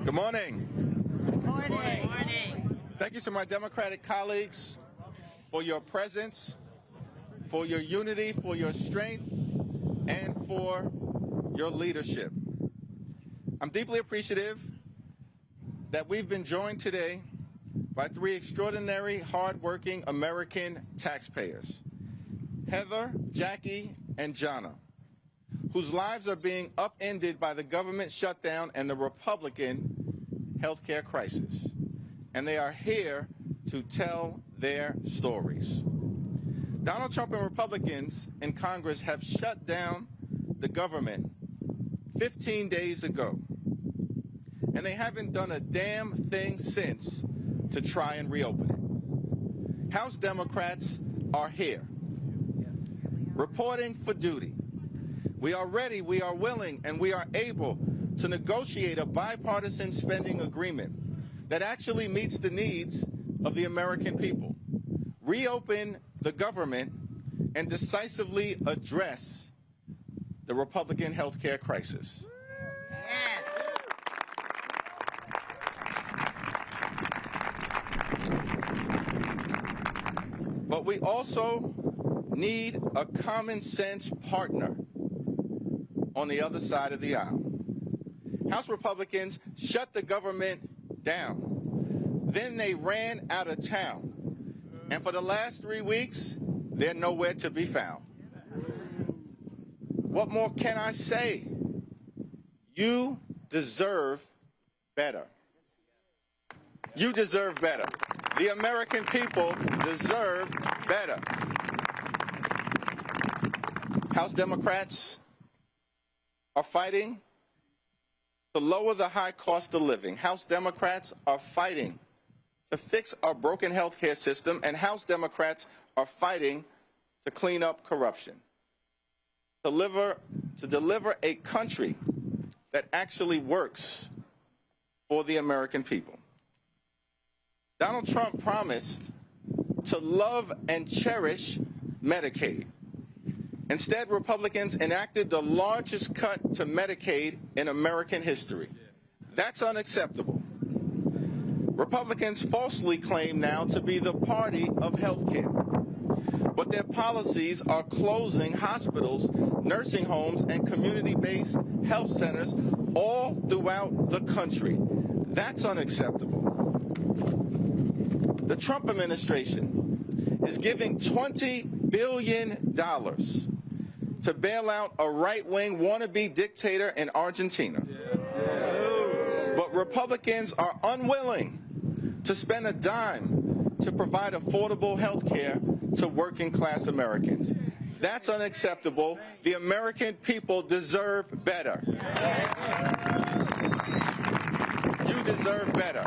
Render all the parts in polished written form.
Good morning. Morning. Thank you to my Democratic colleagues for your presence, for your unity, for your strength, and for your leadership. I'm deeply appreciative that we've been joined today by three extraordinary, hardworking American taxpayers, Heather, Jackie, and Jonna, whose lives are being upended by the government shutdown and the Republican health care crisis. And they are here to tell their stories. Donald Trump and Republicans in Congress have shut down the government 15 days ago. And they haven't done a damn thing since to try and reopen it. House Democrats are here, reporting for duty. We are ready, we are willing, and we are able to negotiate a bipartisan spending agreement that actually meets the needs of the American people, reopen the government, and decisively address the Republican health care crisis. But we also need a common sense partner on the other side of the aisle. House Republicans shut the government down. Then they ran out of town. And for the last 3 weeks, they're nowhere to be found. What more can I say? You deserve better. You deserve better. The American people deserve better. House Democrats are fighting to lower the high cost of living. House Democrats are fighting to fix our broken health care system, and House Democrats are fighting to clean up corruption, to deliver a country that actually works for the American people. Donald Trump promised to love and cherish Medicaid. Instead, Republicans enacted the largest cut to Medicaid in American history. That's unacceptable. Republicans falsely claim now to be the party of health care, but their policies are closing hospitals, nursing homes, and community-based health centers all throughout the country. That's unacceptable. The Trump administration is giving $20 billion to bail out a right-wing wannabe dictator in Argentina. But Republicans are unwilling to spend a dime to provide affordable health care to working-class Americans. That's unacceptable. The American people deserve better. You deserve better.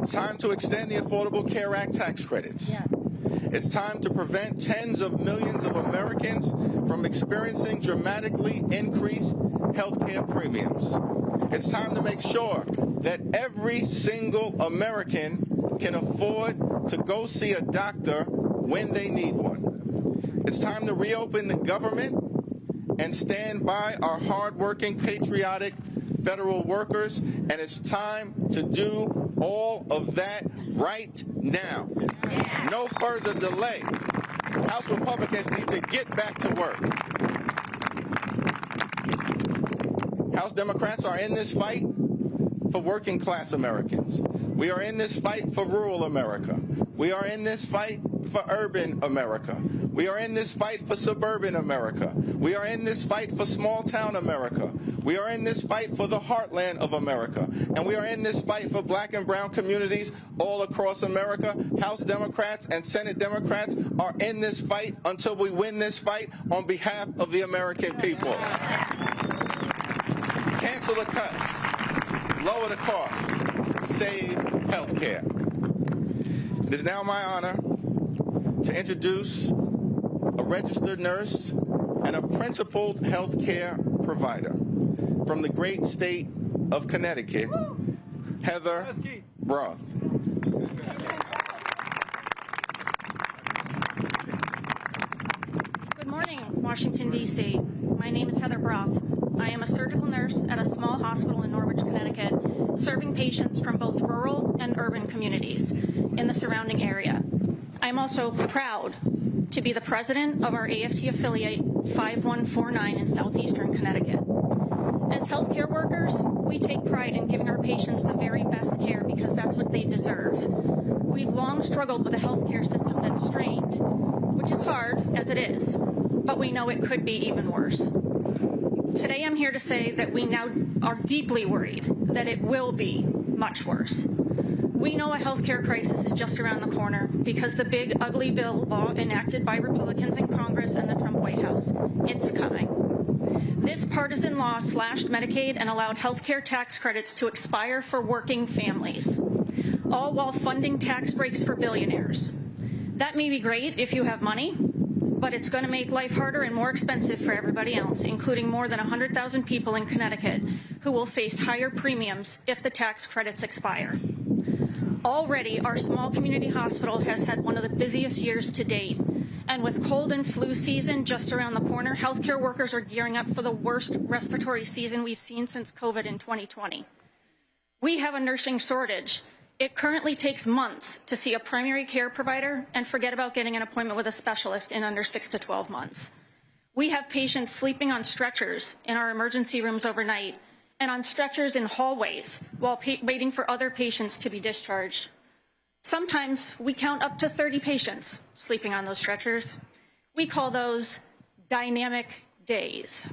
It's time to extend the Affordable Care Act tax credits. It's time to prevent tens of millions of Americans from experiencing dramatically increased health care premiums. It's time to make sure that every single American can afford to go see a doctor when they need one. It's time to reopen the government and stand by our hardworking, patriotic federal workers, and it's time to do all of that right now. No further delay. House Republicans need to get back to work. House Democrats are in this fight for working class Americans. We are in this fight for rural America. We are in this fight for urban America. We are in this fight for suburban America. We are in this fight for small town America. We are in this fight for the heartland of America. And we are in this fight for black and brown communities all across America. House Democrats and Senate Democrats are in this fight until we win this fight on behalf of the American people. Cancel the cuts, lower the costs, save health care. It is now my honor to introduce a registered nurse and a principled health care provider from the great state of Connecticut, Heather Broth. Good morning, Washington, D.C. My name is Heather Broth. I am a surgical nurse at a small hospital in Norwich, Connecticut, serving patients from both rural and urban communities in the surrounding area. I'm also proud to be the president of our AFT affiliate 5149 in southeastern Connecticut. As healthcare workers, we take pride in giving our patients the very best care because that's what they deserve. We've long struggled with a healthcare system that's strained, which is hard, as it is, but we know it could be even worse. Today I'm here to say that we now are deeply worried that it will be much worse. We know a healthcare crisis is just around the corner because the big, ugly bill law enacted by Republicans in Congress and the Trump White House, it's coming. This partisan law slashed Medicaid and allowed healthcare tax credits to expire for working families, all while funding tax breaks for billionaires. That may be great if you have money, but it's going to make life harder and more expensive for everybody else, including more than 100,000 people in Connecticut who will face higher premiums if the tax credits expire. Already, our small community hospital has had one of the busiest years to date. And with cold and flu season just around the corner, healthcare workers are gearing up for the worst respiratory season we've seen since COVID in 2020. We have a nursing shortage. It currently takes months to see a primary care provider and forget about getting an appointment with a specialist in under 6 to 12 months. We have patients sleeping on stretchers in our emergency rooms overnight and on stretchers in hallways while waiting for other patients to be discharged. Sometimes we count up to 30 patients sleeping on those stretchers. We call those dynamic days.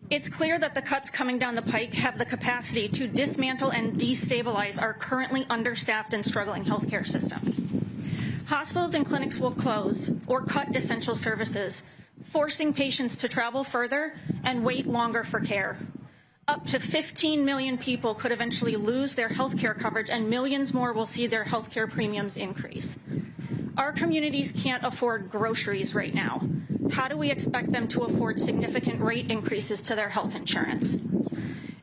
It's clear that the cuts coming down the pike have the capacity to dismantle and destabilize our currently understaffed and struggling healthcare system. Hospitals and clinics will close or cut essential services, forcing patients to travel further and wait longer for care. Up to 15 million people could eventually lose their health care coverage, and millions more will see their health care premiums increase. Our communities can't afford groceries right now. How do we expect them to afford significant rate increases to their health insurance?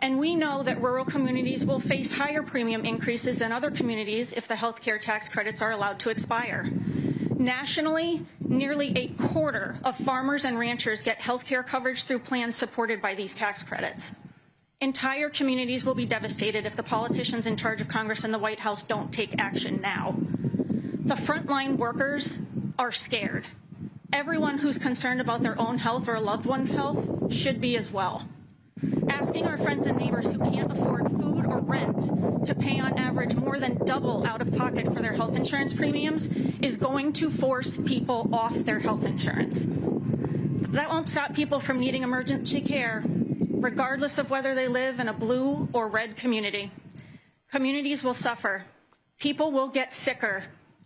And we know that rural communities will face higher premium increases than other communities if the health care tax credits are allowed to expire. Nationally, nearly a quarter of farmers and ranchers get health care coverage through plans supported by these tax credits. Entire communities will be devastated if the politicians in charge of Congress and the White House don't take action now. The frontline workers are scared. Everyone who's concerned about their own health or a loved one's health should be as well. Asking our friends and neighbors who can't afford food or rent to pay on average more than double out of pocket for their health insurance premiums is going to force people off their health insurance. That won't stop people from needing emergency care, regardless of whether they live in a blue or red community. Communities will suffer. People will get sicker.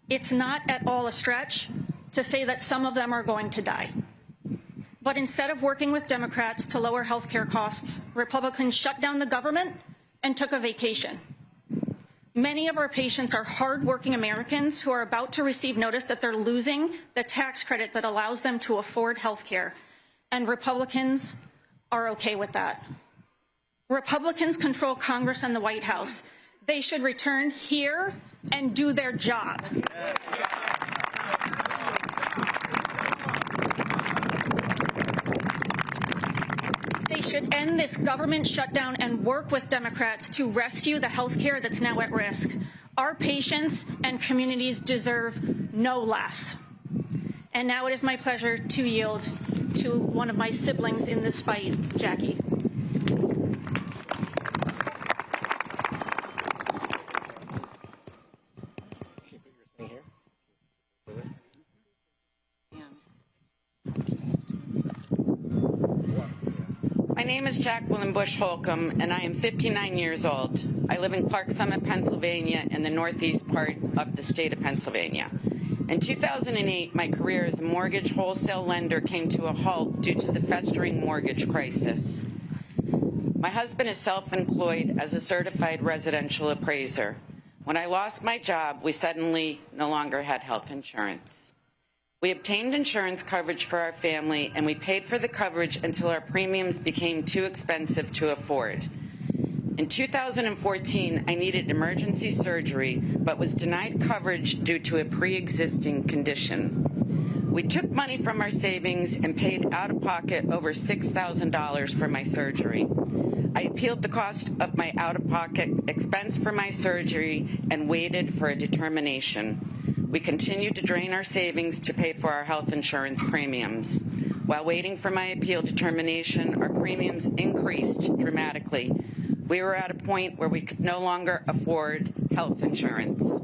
It's not at all a stretch to say that some of them are going to die. But instead of working with Democrats to lower health care costs, Republicans shut down the government and took a vacation. Many of our patients are hardworking Americans who are about to receive notice that they're losing the tax credit that allows them to afford health care, and Republicans are okay with that. Republicans control Congress and the White House. They should return here and do their job. They should end this government shutdown and work with Democrats to rescue the health care that's now at risk. Our patients and communities deserve no less. And now it is my pleasure to yield to one of my siblings in this fight, Jackie. My name is Jacqueline Bush Holcomb, and I am 59 years old. I live in Clark Summit, Pennsylvania, in the northeast part of the state of Pennsylvania. In 2008, my career as a mortgage wholesale lender came to a halt due to the festering mortgage crisis. My husband is self-employed as a certified residential appraiser. When I lost my job, we suddenly no longer had health insurance. We obtained insurance coverage for our family, and we paid for the coverage until our premiums became too expensive to afford. In 2014, I needed emergency surgery, but was denied coverage due to a pre-existing condition. We took money from our savings and paid out of pocket over $6,000 for my surgery. I appealed the cost of my out-of-pocket expense for my surgery and waited for a determination. We continued to drain our savings to pay for our health insurance premiums. While waiting for my appeal determination, our premiums increased dramatically. We were at a point where we could no longer afford health insurance.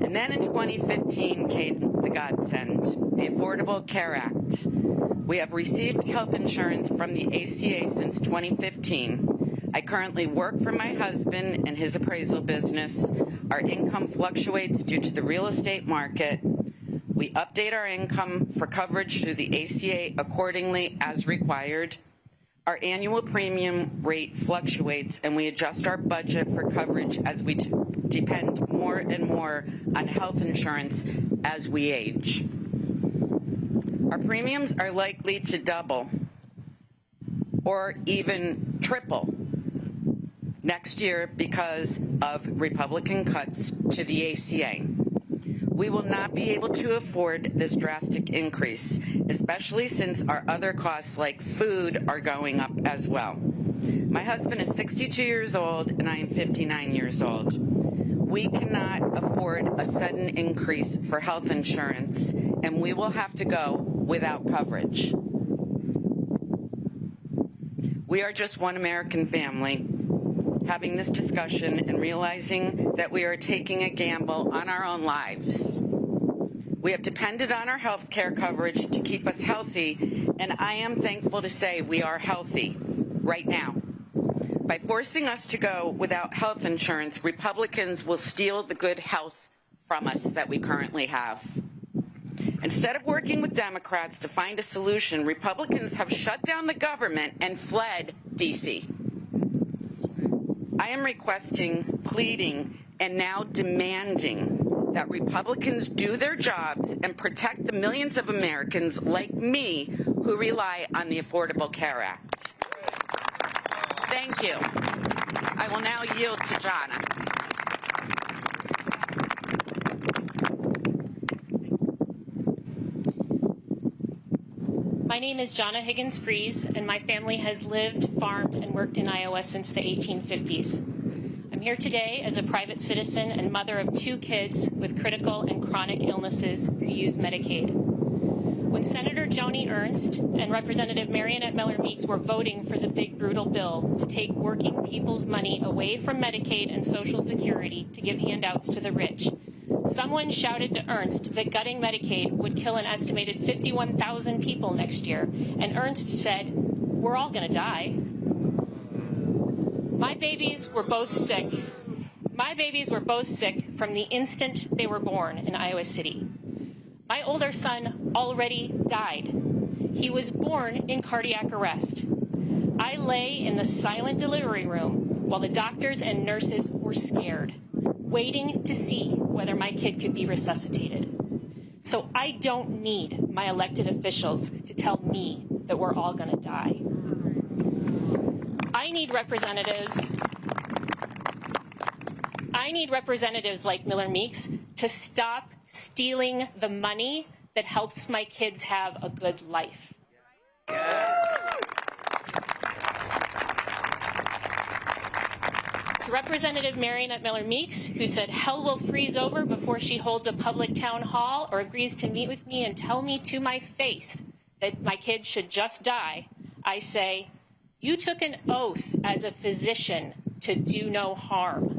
And then in 2015 came the godsend, the Affordable Care Act. We have received health insurance from the ACA since 2015. I currently work for my husband and his appraisal business. Our income fluctuates due to the real estate market. We update our income for coverage through the ACA accordingly as required. Our annual premium rate fluctuates, and we adjust our budget for coverage as we depend more and more on health insurance as we age. Our premiums are likely to double or even triple next year because of Republican cuts to the ACA. We will not be able to afford this drastic increase, especially since our other costs like food are going up as well. My husband is 62 years old and I am 59 years old. We cannot afford a sudden increase for health insurance, and we will have to go without coverage. We are just one American family having this discussion and realizing that we are taking a gamble on our own lives. We have depended on our health care coverage to keep us healthy, and I am thankful to say we are healthy right now. By forcing us to go without health insurance, Republicans will steal the good health from us that we currently have. Instead of working with Democrats to find a solution, Republicans have shut down the government and fled D.C. I am requesting, pleading, and now demanding that Republicans do their jobs and protect the millions of Americans like me who rely on the Affordable Care Act. Thank you. I will now yield to Jonna. My name is Jonna Higgins-Fries, and my family has lived, farmed, and worked in Iowa since the 1850s. I'm here today as a private citizen and mother of 2 kids with critical and chronic illnesses who use Medicaid. When Senator Joni Ernst and Representative Marionette Miller-Meeks were voting for the big, brutal bill to take working people's money away from Medicaid and Social Security to give handouts to the rich, someone shouted to Ernst that gutting Medicaid would kill an estimated 51,000 people next year, and Ernst said, "We're all going to die." My babies were both sick. My babies were both sick from the instant they were born in Iowa City. My older son already died. He was born in cardiac arrest. I lay in the silent delivery room while the doctors and nurses were scared, waiting to see whether my kid could be resuscitated. So I don't need my elected officials to tell me that we're all going to die. I need representatives like Miller-Meeks to stop stealing the money that helps my kids have a good life. To Representative Marionette Miller-Meeks, who said hell will freeze over before she holds a public town hall or agrees to meet with me and tell me to my face that my kids should just die, I say, you took an oath as a physician to do no harm.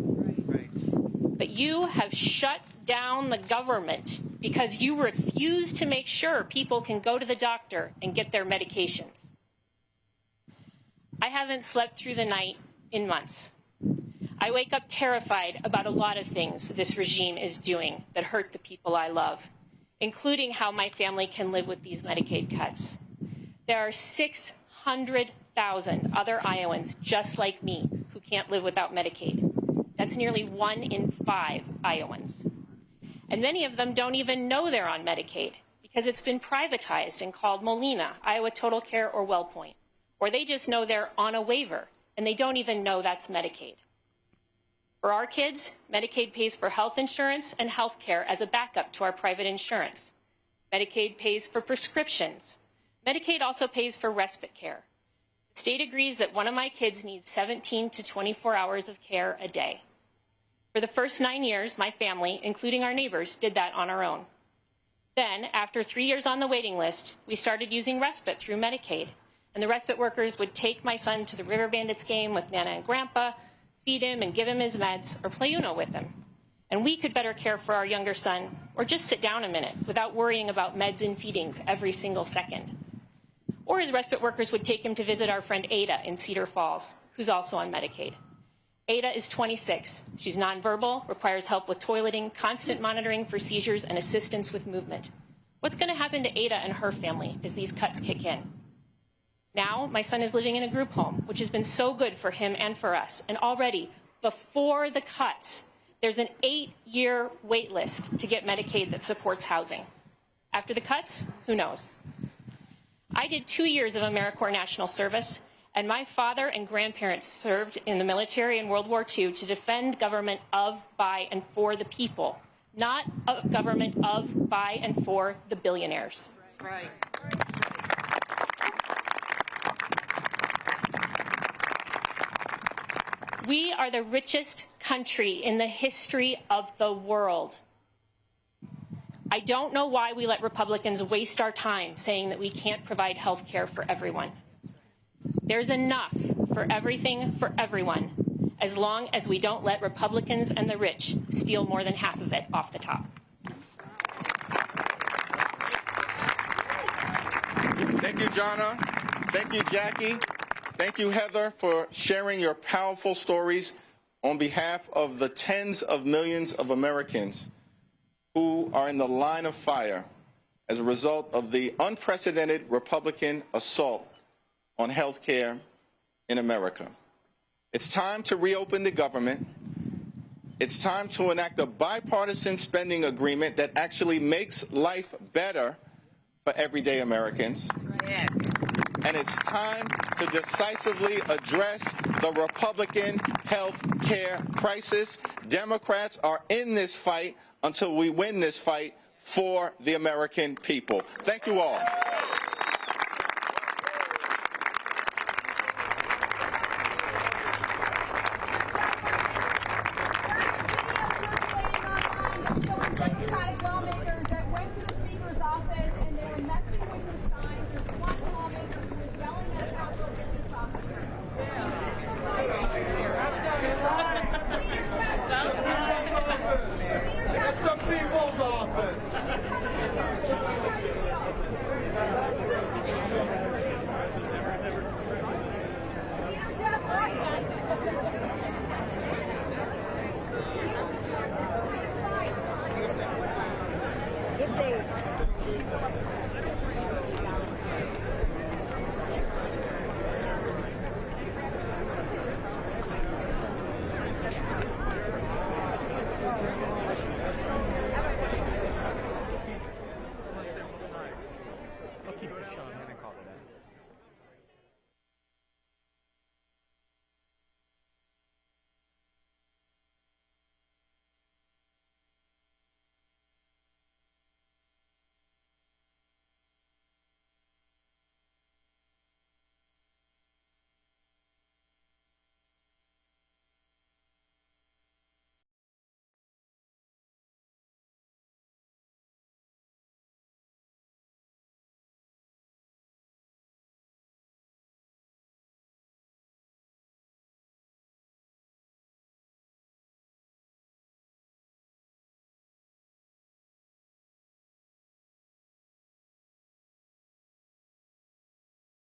But you have shut down the government because you refuse to make sure people can go to the doctor and get their medications. I haven't slept through the night in months. I wake up terrified about a lot of things this regime is doing that hurt the people I love, including how my family can live with these Medicaid cuts. There are 600,000 other Iowans just like me who can't live without Medicaid. That's nearly 1 in 5 Iowans. And many of them don't even know they're on Medicaid because it's been privatized and called Molina, Iowa Total Care, or WellPoint. Or they just know they're on a waiver and they don't even know that's Medicaid. For our kids, Medicaid pays for health insurance and health care as a backup to our private insurance. Medicaid pays for prescriptions. Medicaid also pays for respite care. The state agrees that one of my kids needs 17 to 24 hours of care a day. For the first 9 years, my family, including our neighbors, did that on our own. Then, after 3 years on the waiting list, we started using respite through Medicaid, and the respite workers would take my son to the River Bandits game with Nana and Grandpa, feed him and give him his meds, or play Uno with him. And we could better care for our younger son, or just sit down a minute without worrying about meds and feedings every single second. Or his respite workers would take him to visit our friend Ada in Cedar Falls, who's also on Medicaid. Ada is 26. She's nonverbal, requires help with toileting, constant monitoring for seizures, and assistance with movement. What's going to happen to Ada and her family as these cuts kick in? Now, my son is living in a group home, which has been so good for him and for us. And already, before the cuts, there's an 8-year wait list to get Medicaid that supports housing. After the cuts, who knows? I did 2 years of AmeriCorps National Service, and my father and grandparents served in the military in World War II to defend government of, by, and for the people, not a government of, by, and for the billionaires. Right. We are the richest country in the history of the world. I don't know why we let Republicans waste our time saying that we can't provide health care for everyone. There's enough for everything for everyone, as long as we don't let Republicans and the rich steal more than half of it off the top. Thank you, Jonna. Thank you, Jackie. Thank you, Heather, for sharing your powerful stories on behalf of the tens of millions of Americans who are in the line of fire as a result of the unprecedented Republican assault on health care in America. It's time to reopen the government. It's time to enact a bipartisan spending agreement that actually makes life better for everyday Americans. And it's time to decisively address the Republican health care crisis. Democrats are in this fight until we win this fight for the American people. Thank you all.